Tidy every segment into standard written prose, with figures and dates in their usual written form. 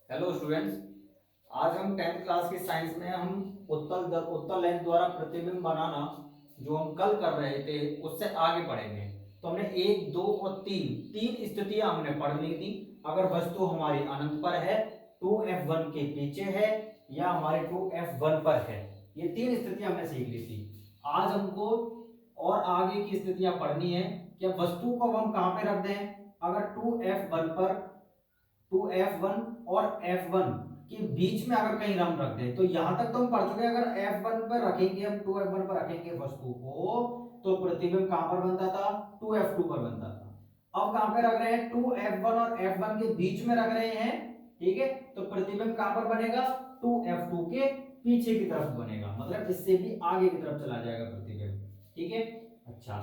Hello students. आज हम 10th class की साइंस में हम उत्तल लेंस द्वारा प्रतिबिंब बनाना जो हम कल कर रहे थे उससे आगे बढ़ेंगे। तो हमने एक, दो और तीन तीन स्थितियां हमने पढ़ ली थी। अगर वस्तु हमारी अनंत पर है, 2f1 के पीछे है या हमारे 2f1 पर है, ये तीन स्थितियां हमने सीख ली थी। आज हमको और आगे की स्थितियां पढ़नी है कि वस्तु को हम कहां पे रख दें। अगर 2f1 पर 2f1 और f1 के बीच में अगर कहीं हम रख दें, तो यहां तक तो हम पढ़ चुके हैं। अगर f1 पर रखेंगे, हम 2f1 पर रखेंगे वस्तु को, तो प्रतिबिंब कहां पर बनता था? 2f2 पर बनता था। अब कहां पे रख रहे हैं? 2f1 और f1 के बीच में रख रहे हैं, ठीक है। तो प्रतिबिंब कहां पर बनेगा? 2f2 के पीछे की तरफ बनेगा, मतलब इससे भी आगे की तरफ चला जाएगा प्रतिबिंब, ठीक है। अच्छा,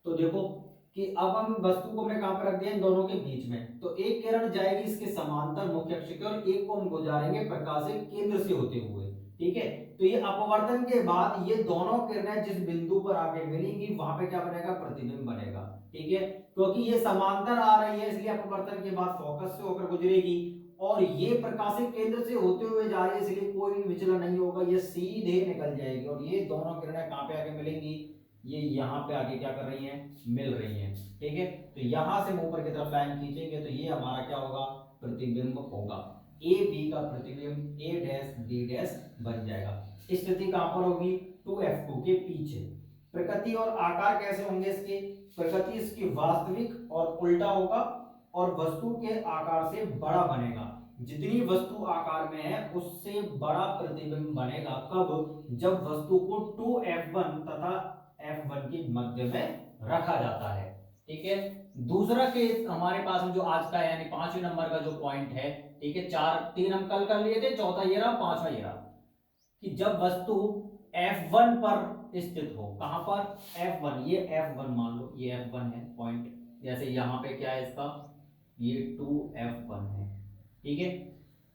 तो देखो कि अब हम वस्तु को हमने कहां पर रख दिया? इन दोनों के बीच में। तो एक किरण जाएगी इसके समांतर मुख्य अक्ष के, और एक को हम गुजारेंगे प्रकाश के केंद्र से होते हुए, ठीक है। तो ये अपवर्तन के बाद ये दोनों किरणें जिस बिंदु पर आके मिलेंगी वहां पे क्या बनेगा? प्रतिबिंब बनेगा, ठीक है। क्योंकि ये समांतर आ रही है इसलिए अपवर्तन के बाद फोकस से होकर गुजरेगी, और ये प्रकाशित केंद्र से होते हुए जा रही है इसलिए कोई भी विचलन नहीं होगा, ये सीधे निकल जाएगी। और ये दोनों किरणें कहां पे आके मिलेंगी? ये यहाँ पे आगे क्या कर रही हैं? मिल रही हैं, ठीक है। तो यहां से हम ऊपर की तरफ लाइन खींचेंगे तो ये हमारा क्या होगा? प्रतिबिंब होगा। ए बी का प्रतिबिंब ए डैश बी डैश बन जाएगा। स्थिति कहां पर होगी? 2f2 के पीछे। प्रकृति और आकार कैसे होंगे इसके? प्रकृति इसकी वास्तविक और उल्टा होगा, और वस्तु के आकार से बड़ा बनेगा। जितनी वस्तु आकार में है उससे बड़ा प्रतिबिंब बनेगा। कब? जब वस्तु को 2f1 तथा f1 के मध्य में रखा जाता है, ठीक है। दूसरा केस हमारे पास में जो आज का यानी 5वें नंबर का जो पॉइंट है, ठीक है। चार तीन हम कल कर लिए थे, चौथा ये रहा, पांचवा ये रहा, कि जब वस्तु f1 पर स्थित हो। कहां पर? f1, ये f1 मान लो, ये f1 है पॉइंट। जैसे यहां पे क्या है इसका? ये 2f1 है, ठीक है।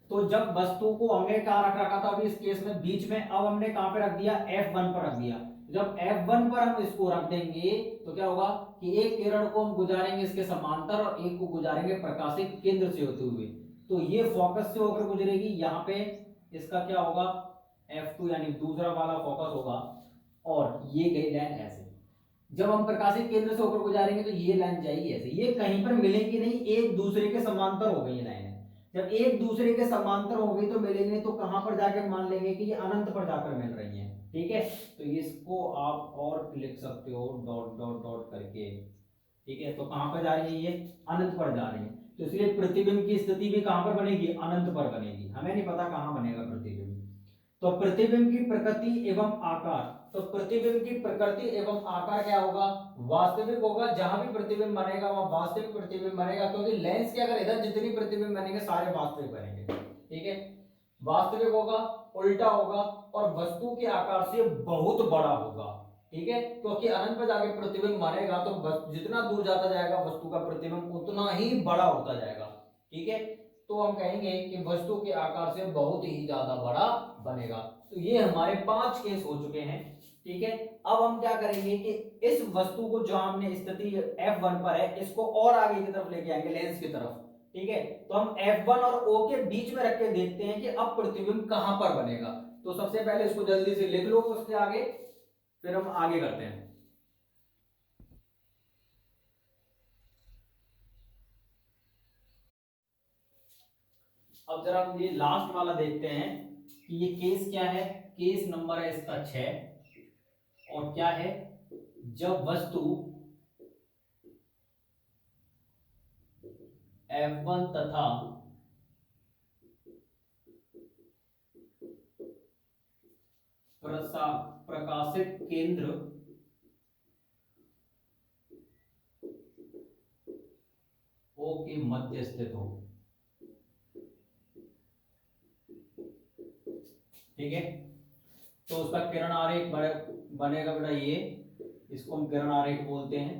तो जब वस्तु को हमने कहां रख रखा था? अभी इस केस में बीच में। अब हमने कहां पे रख दिया? f1 पर रख दिया। जब f1 पर हम इसको रख देंगे तो क्या होगा कि एक किरण को हम गुजारेंगे इसके समांतर और एक को गुजारेंगे प्रकाशित केंद्र से होते हुए। तो ये फोकस से होकर गुजरेगी, यहाँ पे इसका क्या होगा? f2 यानी दूसरा वाला फोकस होगा, और ये गई लाइन ऐसे। जब हम प्रकाशित केंद्र से होकर गुजारेंगे तो ये लाइन जाएगी ऐसे। ये कहीं पर मिलेंगी नहीं, एक दूसरे के समांतर हो गई ये लाइनें। जब एक दूसरे के समांतर हो गई तो मिलेंगे, तो कहां पर जाकर मान लेंगे कि ये अनंत पर जाकर मिल रही हैं, ठीक है। तो इसको आप और लिख सकते हो डॉट डॉट डॉट करके, ठीक है। तो कहां पर जा रही है? ये अनंत पर जा रही है। तो इसलिए प्रतिबिंब की स्थिति भी कहां पर बनेगी? अनंत पर बनेगी। हमें नहीं पता कहां बनेगा प्रतिबिंब। तो प्रतिबिंब की प्रकृति एवं आकार, तो प्रतिबिंब की प्रकृति एवं आकार क्या होगा? वास्तविक होगा। जहां भी प्रतिबिंब बनेगा वहां वास्तविक प्रतिबिंब बनेगा, क्योंकि लेंस के अगर इधर जितनी प्रतिबिंब बनेंगे सारे वास्तविक बनेंगे, ठीक है। वास्तविक होगा, उल्टा होगा, और वस्तु के आकार से बहुत बड़ा होगा, ठीक है। क्योंकि अनंत पर जाके प्रतिबिंब बनेगा तो जितना दूर जाता जाएगा वस्तु का प्रतिबिंब उतना ही बड़ा होता जाएगा, ठीक है। तो हम कहेंगे कि वस्तु के आकार से बहुत ही ज्यादा बड़ा बनेगा। तो ये हमारे 5 केस हो चुके हैं, ठीक है। अब हम क्या करेंगे कि इस वस्तु को जो हमने स्थिति f1 पर है इसको और आगे की तरफ लेके आएंगे, लेंस की तरफ, ठीक है। तो हम f1 और o के बीच में रख के देखते हैं कि अब प्रतिबिंब कहां पर बनेगा। तो सबसे पहले इसको जल्दी से लिख लो, उसके आगे फिर हम आगे करते हैं। अब जरा हम ये लास्ट वाला देखते हैं कि ये केस क्या है। केस नंबर है इसका 6, और क्या है? जब वस्तु f1 तथा प्रकाशित केंद्र O के मध्य स्थित हो, ठीक है। तो उसका किरण आरेख बनेगा बेटा ये, इसको हम किरण आरेख बोलते हैं।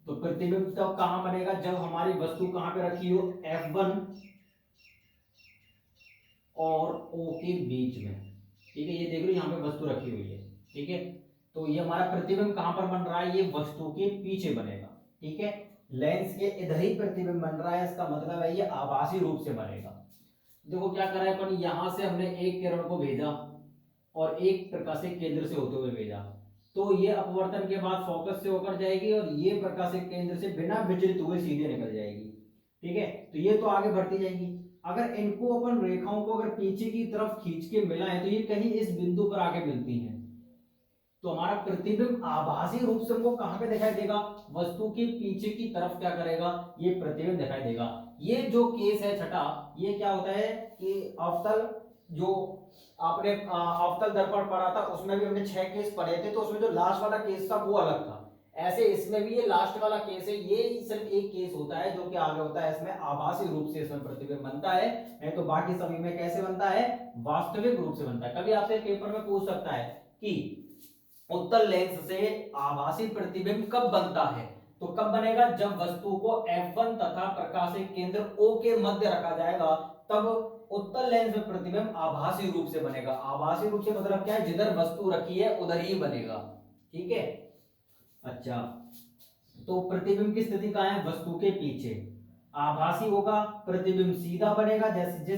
तो प्रतिबिंब तब कहां बनेगा? जब हमारी वस्तु कहां पे रखी हो? f1 और O के बीच में, ठीक है। ये देख लो यहाँ पे वस्तु रखी हुई है, ठीक है। तो ये हमारा प्रतिबिंब कहां पर बन रहा है? ये वस्तु के पीछे बनेगा, ठीक है। लेंस के इधर ही प्रतिबिंब बन रहा है, इसका मतलब है ये आभासी रूप से बनेगा। देखो क्या करा है अपन, यहां से हमने एक किरण को भेजा और एक प्रकाशिक केंद्र से होते हुए भेजा, तो ये अपवर्तन के बाद फोकस से होकर जाएगी और ये प्रकाशिक केंद्र से बिना विचलित हुए सीधे निकल जाएगी। ठीक है, तो ये तो आगे बढ़ती जाएगी। अगर इनको अपन रेखाओं को अगर पीछे की तरफ खींच के मिलाएं तो ये कहीं इस बिंदु पर आके मिलती हैं, तो हमारा प्रतिबिंब आभासी रूप से हमको कहां पे दिखाई देगा, वस्तु के पीछे की तरफ क्या करेगा, ये प्रतिबिंब दिखाई देगा। ये जो केस है छठा, ये क्या होता है कि अवतल, जो आपने अवतल दर्पण पढ़ा था उसमें भी हमने 6 केस पढ़े थे, तो उसमें जो लास्ट वाला केस था वो अलग था। ऐसे इसमें भी ये लास्ट वाला केस है, ये सिर्फ एक केस होता है जो कि आगे होता है, इसमें आभासी रूप से इसमें प्रतिबिंब बनता है, नहीं तो बाकी सभी में कैसे बनता है, वास्तविक रूप से बनता है। कभी आपसे पेपर में पूछ सकता है कि उत्तल लेंस से आभासी प्रतिबिंब कब बनता है, तो कब बनेगा, जब वस्तु को F1 तथा प्रकाशिक केंद्र O के मध्य रखा जाएगा, तब उत्तल लेंस में प्रतिबिंब आभासी रूप से बनेगा। आभासी रूप से मतलब क्या है, जिधर वस्तु रखी है उधर ही बनेगा। ठीक है, अच्छा, तो प्रतिबिंब की स्थिति कहां है, वस्तु के पीछे। आभासी होगा, प्रतिबिंब सीधा बनेगा, जैसे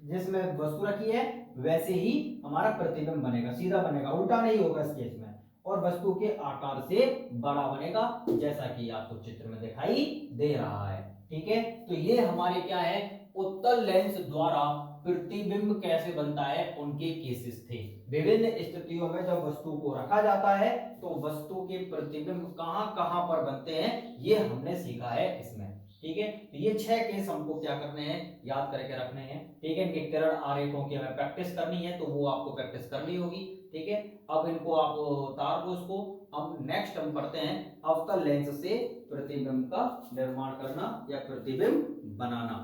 जिसमें वस्तु रखी है वैसे ही हमारा प्रतिबिंब बनेगा, सीधा बनेगा, उल्टा नहीं होगा इस केस में। और वस्तु के आकार से बड़ा बनेगा, जैसा कि आपको चित्र में दिखाई दे रहा है। ठीक है, तो ये हमारे क्या है, उत्तल लेंस द्वारा प्रतिबिंब कैसे बनता है उनके केसेस थे। विभिन्न स्थितियों में जब वस्तु को रखा जाता है तो वस्तु के प्रतिबिंब कहां कहां पर बनते हैं, ये हमने सीखा है इसमें। ठीक है, तो ये 6 केस हमको क्या करने हैं, याद करके रखने हैं। ठीक है, इनके किरण आरेखों की हमें प्रैक्टिस करनी है, तो वो आपको प्रैक्टिस करनी होगी। ठीक है, अब इनको आप उतार दो इसको। अब नेक्स्ट हम पढ़ते हैं अवतल लेंस से प्रतिबिंब का निर्माण करना या प्रतिबिंब बनाना।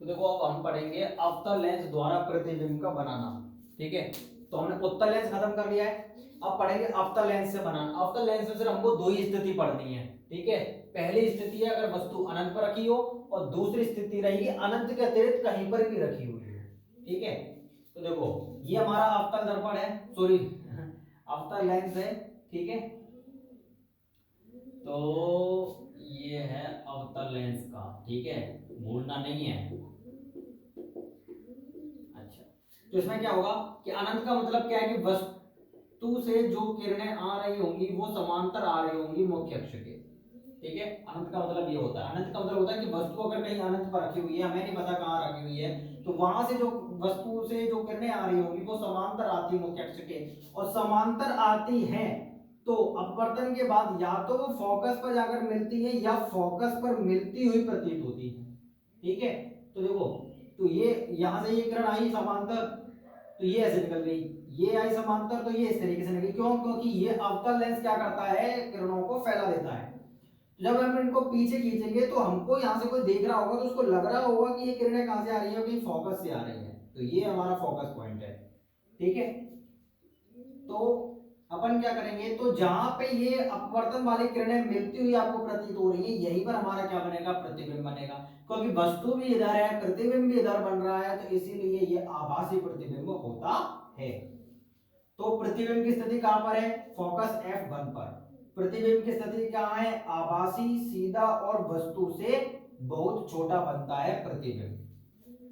तो देखो अब हम पढ़ेंगे अवतल लेंस द्वारा प्रतिबिंब का बनाना। ठीक है, तो हमने उत्तल लेंस खत्म कर लिया है, अब पढ़ेंगे अवतल लेंस से बनाना। अवतल लेंस में सिर्फ हमको दो ही स्थिति पढ़नी है। ठीक है, पहली स्थिति है अगर वस्तु अनंत पर रखी हो, और दूसरी स्थिति रहेगी अनंत के अतिरिक्त कहीं पर भी रखी हुई हो। ठीक है, तो देखो ये हमारा अवतल दर्पण है, सॉरी अवतल लेंस है। ठीक है, तो ये है अवतल लेंस का। ठीक है, भूलना नहीं है। अच्छा, तो इसमें क्या होगा कि अनंत का मतलब क्या है कि वस्तु से जो किरणें आ रही होंगी वो समांतर आ रही होंगी मुख्य अक्ष के। ठीक है, अनंत का मतलब ये होता है, अनंत का मतलब होता है कि वस्तु अगर कहीं अनंत पर रखी हुई है, हमें नहीं पता कहाँ रखी हुई है, तो वहां से जो वस्तु से जो किरणें आ रही होंगी वो समांतर आती है मुख्य अक्ष के, और समांतर आती हैं तो अपवर्तन के बाद या तो वो फोकस पर जाकर मिलती है या फोकस पर मिलती हुई प्रतीत होती है। ठीक है, तो देखो, तो ये यहां से ये किरण आई समांतर, तो ये ऐसे निकल गई, ये आई समांतर तो ये इस तरीके से निकली। क्यों, क्योंकि ये अवतल लेंस क्या करता है, किरणों को फैला देता है। जब हम इनको पीछे खींचेंगे तो हमको यहाँ से कोई देख रहा होगा तो उसको लग रहा होगा कि ये किरणें कहां से आ रही है, कहीं फोकस से आ रही है, तो ये हमारा फोकस पॉइंट है। ठीक है, तो अपन क्या करेंगे, तो जहां पे ये अपवर्तन वाली किरणें मिलती हुई आपको प्रतीत हो रही है, यहीं पर हमारा क्या बनेगा, प्रतिबिंब बनेगा, क्योंकि वस्तु भी इधर है, प्रतिबिंब भी इधर बन रहा है, तो इसीलिए ये आभासी प्रतिबिंब होता है। तो प्रतिबिंब की स्थिति कहां पर है, फोकस F1 पर। प्रतिबिंब की स्थिति कहां है, आभासी, सीधा और वस्तु से बहुत छोटा बनता है प्रतिबिंब।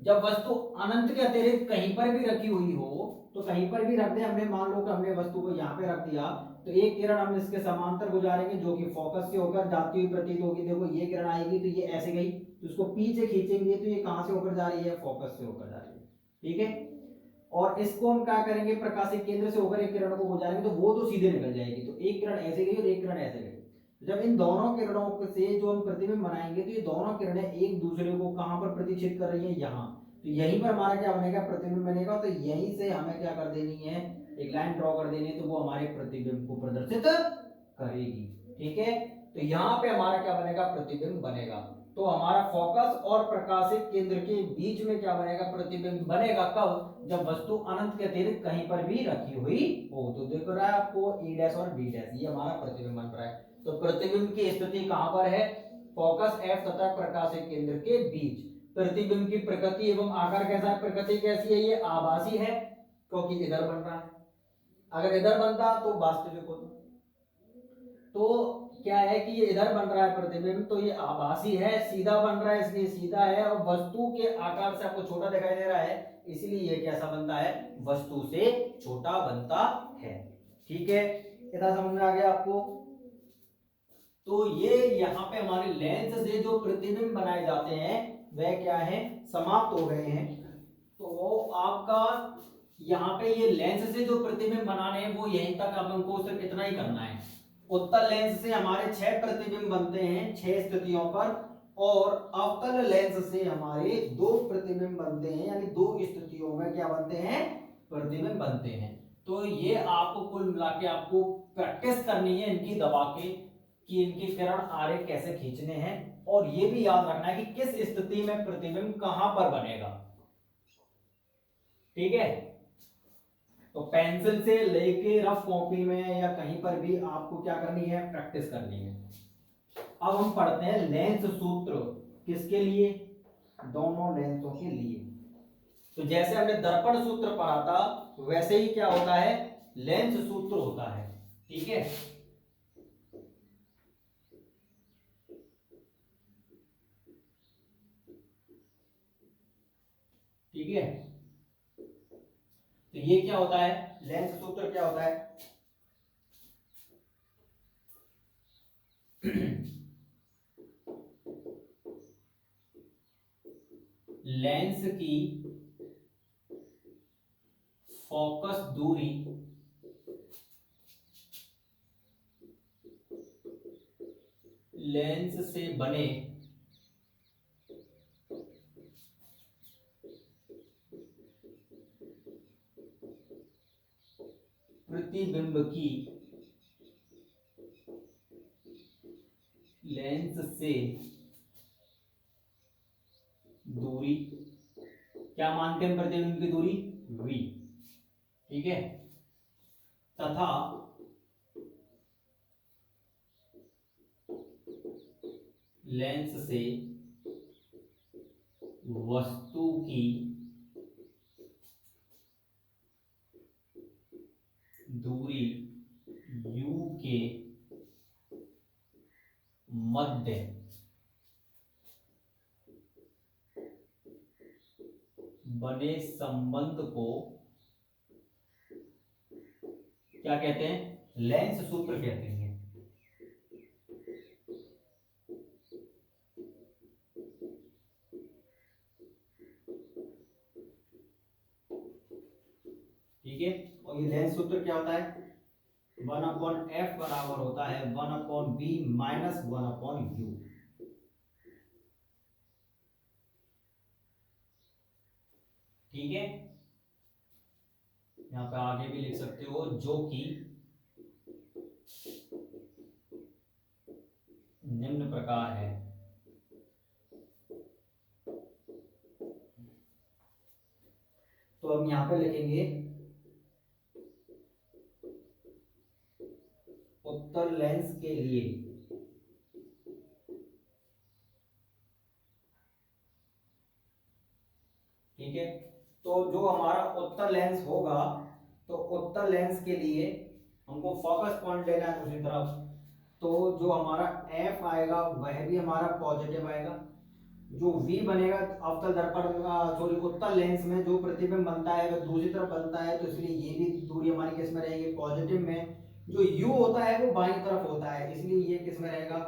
जब वस्तु अनंत के अतिरिक्त कहीं पर भी रखी हुई हो, तो कहीं पर भी रख दे, हमने मान लो कि हमने वस्तु को यहाँ पे रख दिया, तो एक किरण हम इसके समांतर गुजारेंगे जो कि फोकस से होकर जाती हुई प्रतीत होगी। देखो ये किरण आएगी तो ये ऐसे गई, तो इसको पीछे खींचेंगे तो ये कहां से होकर जा रही है, फोकस से होकर जा रही है। ठीक है, और इसको हम क्या करेंगे, प्रकाशिक केंद्र से होकर एक किरण को गुजारेंगे तो वो तो सीधे निकल जाएगी, तो एक किरण ऐसे गई और एक किरण ऐसे गई। जब इन दोनों किरणों से जो हम प्रतिबिंब बनाएंगे तो ये दोनों किरणें एक दूसरे को कहां पर प्रतिच्छेद कर रही है, यहाँ, तो यहीं पर हमारा क्या बनेगा, प्रतिबिंब बनेगा। तो यहीं से हमें क्या कर देनी है, एक लाइन ड्रॉ कर देनी है, तो वो हमारे प्रतिबिंब को प्रदर्शित करेगी। ठीक है, तो यहाँ पे हमारा क्या बनेगा, प्रतिबिंब बनेगा। तो हमारा फोकस और प्रकाशिक केंद्र के बीच में क्या बनेगा, प्रतिबिंब बनेगा। कब, जब वस्तु अनंत के अतिरिक्त कहीं पर भी रखी हुई हो। तो देख रहा है आपको E डैश और B डैश, ये हमारा प्रतिबिंब बन रहा है। तो प्रतिबिंब की स्थिति कहां पर है, फोकस F तथा प्रकाशिक केंद्र के बीच। प्रतिबिंब की प्रकृति एवं आकार कैसा है, प्रकृति कैसी है, ये आभासी है क्योंकि इधर बन रहा है, अगर इधर बनता तो वास्तविक होता। तो क्या है कि ये इधर बन रहा है प्रतिबिंब, तो ये आभासी है, सीधा बन रहा है इसलिए सीधा है, और वस्तु के आकार से आपको छोटा दिखाई दे रहा है इसलिए ये कैसा बनता है, वस्तु से छोटा बनता है। ठीक है, इतना समझ में आ गया आपको। तो ये यहाँ पे हमारे लेंस से जो प्रतिबिंब बनाए जाते हैं वह क्या है, समाप्त हो गए हैं। तो आपका यहाँ पे ये लेंस से जो प्रतिबिंब बनाने हैं वो यहीं तक, अब हमको सिर्फ इतना ही करना है। उत्तल लेंस से हमारे 6 प्रतिबिंब बनते हैं 6 स्थितियों पर, और अवतल लेंस से हमारे 2 प्रतिबिंब बनते हैं, यानी 2 स्थितियों में क्या बनते हैं, प्रतिबिंब बनते हैं। तो ये आपको कुल मिला के आपको प्रैक्टिस करनी है इनकी दबा के, कि इनके किरण आरेख कैसे खींचने हैं, और ये भी याद रखना है कि किस स्थिति में प्रतिबिंब कहां पर बनेगा। ठीक है, तो पेंसिल से लेके रफ कॉपी में या कहीं पर भी आपको क्या करनी है, प्रैक्टिस करनी है। अब हम पढ़ते हैं लेंस सूत्र, किसके लिए, दोनों लेंसों के लिए। तो जैसे हमने दर्पण सूत्र पढ़ा था वैसे ही क्या होता है, लेंस सूत्र होता है। ठीक है, ठीक है, तो ये क्या होता है, लेंस सूत्र क्या होता है लेंस की फोकस दूरी लेंस से बने प्रतिबिंब की लेंस से दूरी, क्या मानते हैं प्रतिबिंब की दूरी, v। ठीक है, तथा लेंस से वस्तु की दूरी u के मध्य बने संबंध को क्या कहते हैं, लेंस सूत्र कहते हैं। ठीक है, और ये लेंस सूत्र क्या होता है, 1/f बराबर होता है 1/v माइनस 1/u। ठीक है, यहां पे आगे भी लिख सकते हो, जो कि निम्न प्रकार है। तो हम यहां पे लिखेंगे उत्तल लेंस के लिए ठीक है, तो जो हमारा उत्तल लेंस होगा, तो उत्तल लेंस के लिए हमको फोकस पॉइंट लेना है दूसरी तरफ, तो जो हमारा f आएगा वह भी हमारा पॉजिटिव आएगा। जो v बनेगा अवतल दर्पण, सॉरी उत्तल लेंस में जो प्रतिबिंब बनता है वह दूसरी तरफ बनता है, तो इसलिए ये भी दूरी हमारी किस में रहेगी, पॉजिटिव में। जो u होता है वो बाईं तरफ होता है, इसलिए ये किस में रहेगा,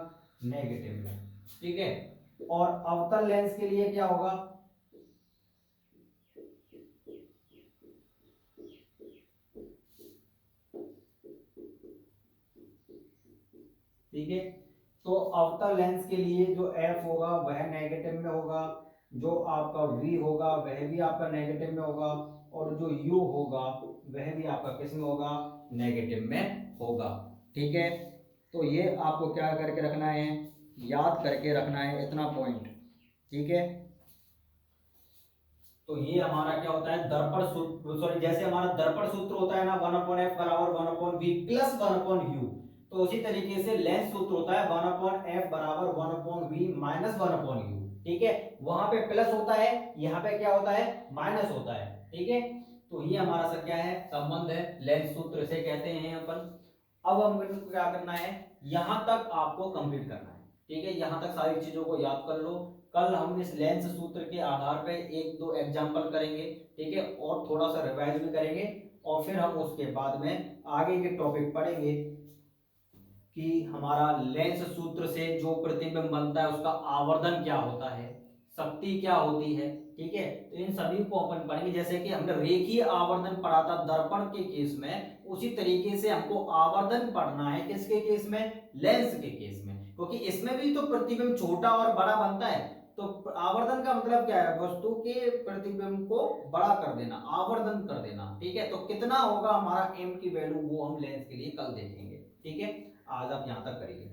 नेगेटिव में। ठीक है, और अवतल लेंस के लिए क्या होगा, ठीक है, तो अवतल लेंस के लिए जो f होगा वह नेगेटिव में होगा, जो आपका v होगा वह भी आपका नेगेटिव में होगा, और जो u होगा वह भी आपका किस में होगा, नेगेटिव में होगा। ठीक है, तो ये आपको क्या करके रखना है, याद करके रखना है इतना पॉइंट। ठीक है, तो ये हमारा क्या होता है, दर्पण सूत्र, सॉरी जैसे हमारा दर्पण सूत्र होता है ना 1/f बराबर 1/v प्लस 1/u, तो उसी तरीके से लेंस सूत्र होता है 1/f बराबर 1/v माइनस 1/u। ठीक है, वहां पे प्लस होता है, यहाँ पे क्या होता है, माइनस होता है। ठीक है, तो ये हमारा सा क्या है, संबंध है, लेंस सूत्र से कहते हैं अपन। अब हमको क्या करना है, यहां तक आपको कंप्लीट करना है। ठीक है, यहां तक सारी चीजों को याद कर लो। कल हम इस लेंस सूत्र के आधार पे एक दो एग्जांपल करेंगे। ठीक है, और थोड़ा सा रिवाइज भी करेंगे, और फिर हम उसके बाद में आगे के टॉपिक पढ़ेंगे कि हमारा लेंस सूत्र से जो प्रतिबिंब बनता है उसका आवर्धन क्या होता है, शक्ति क्या होती है। ठीक है, तो इन सभी को अपन पढ़ेंगे। जैसे कि हमने रेखीय आवर्धन पढ़ा था दर्पण के केस में, उसी तरीके से हमको आवर्धन पढ़ना है किसके केस में, लेंस के केस में, क्योंकि इसमें भी तो प्रतिबिंब छोटा और बड़ा बनता है। तो आवर्धन का मतलब क्या है, वस्तु के प्रतिबिंब को बड़ा कर देना, आवर्धन कर देना। ठीक है, तो कितना होगा हमारा एम की वैल्यू, वो हम लेंस के लिए कल देखेंगे। ठीक है, आज आप यहां तक करिए।